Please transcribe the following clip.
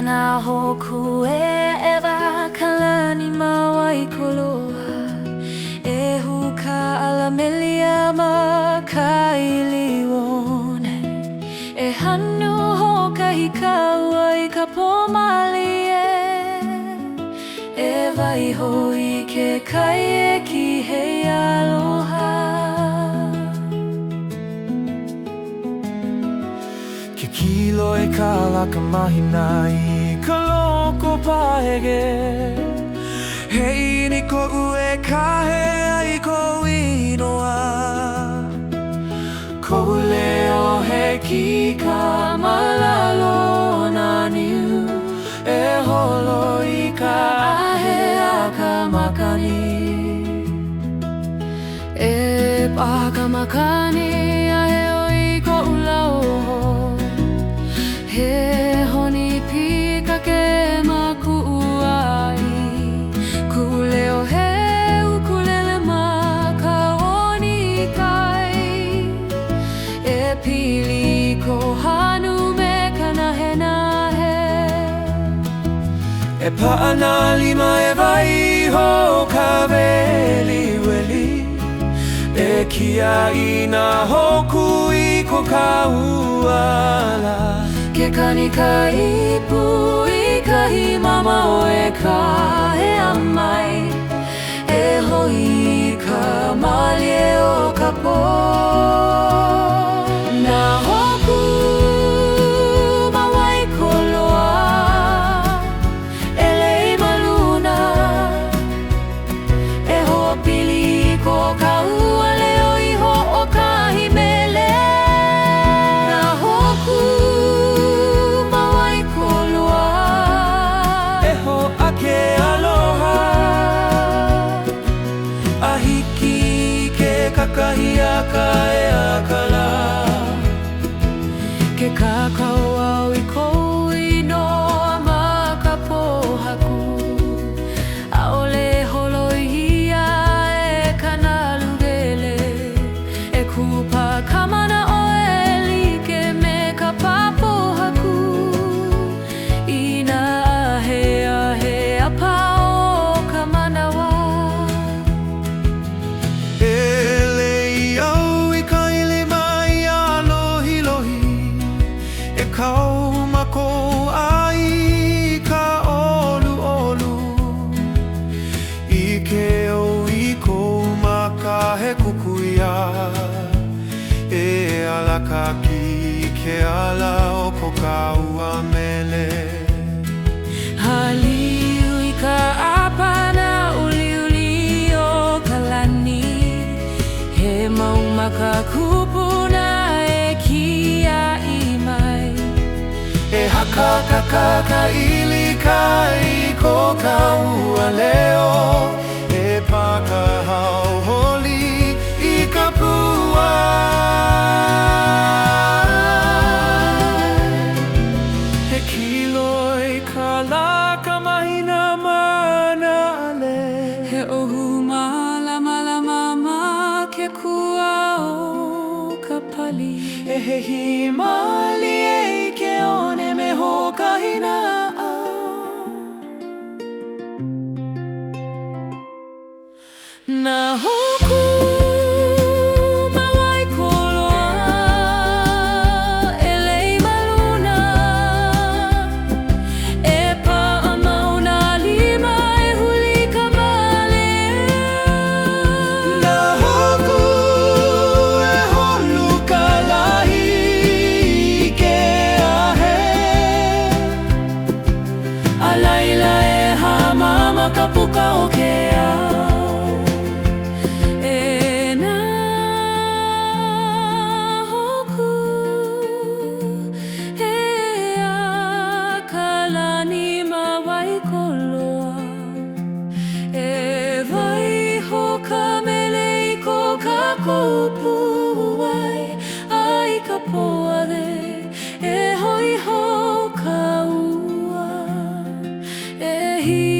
Na hoku e ewa kalani mawai koloa e huka ala melia ma kailiwone e hanu hoka hikaua I ka pomali e vai hoi ke kai e ki hei aloha Ke kilo e kalaka mahina I ka loko pahege Hei ni ko'u e kahe ai ko inoa Ko'u leo he ki ka malalo na niu E holo I ka ahe a ka makani E paha ka makani a he oi ko'u lauho He honi pika ke maku'u ai Kuleo he ukulele ma ka oni kai E pili ko hanu me kanahena he E pa'ana lima e vai ho ka weli weli E kia ina hoku I ko ka uala Ke kani ka ipu I kahi mama o e ka he amai E hoi ka malie o ka po Na hoku mawai koloa E lei maluna E hoa pili ko ka ua leo I ho o kahi mele Na hoku Kahia ka e akala Ke kakau au I kou inoa ma ka pohaku Aole holo hia e kanalugele E kupa kamana o e like me ka papohaku Ina ahe a pao ka manawa Kau mako ai ka olu olu I ke o I kou maka he kukuia E alaka ki ke ala o ko ka ua mele Haliu I ka apana uli uli o ka lani He maumaka kupuna e kia I mai E haka ka ili ka I ko ka ua leo E paka hau holi I ka pua He kilo I ka laka mahina mana ale He ohu malama lama ke kua o ka pali E he himali e ke one me hokahina Na hoku mawai koloa E lei maluna E pa'a mauna lima e huli ka male Na hoku e holu ka lahi I ke ahe A laila e ha mama ka puka o ke au E poare e hoi ho ka ua e hi